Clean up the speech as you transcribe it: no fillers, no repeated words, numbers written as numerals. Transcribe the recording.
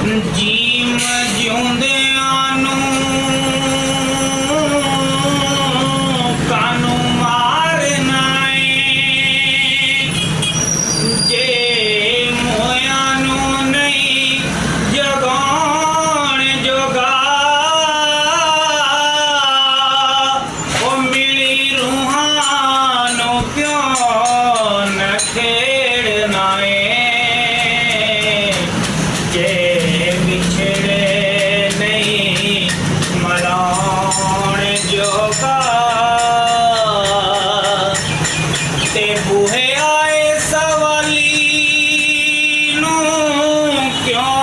ਜੀਵ ਜਿਉਂਦਿਆਂ ਨੂੰ ਕਾਨੂੰ ਮਾਰਨਾ ਏ, ਜੇ ਮੋਇਆਂ ਨੂੰ ਨਹੀਂ ਜਗਾਉਣ ਜੋਗਾ, ਉਹ ਮਿਲੀ ਰੂਹਾਂ ਨੂੰ ਕਿਉਂ ਨਾ ਖੇੜਨਾ ਏ, ਜੇ ਵਿਛੜੇ ਨਹੀਂ ਮਲਾਉਣ ਜੋਗਾ, ਤੇ ਬੂਹੇ ਆਏ ਸਵਾਲੀ ਨੂੰ ਕਿਉਂ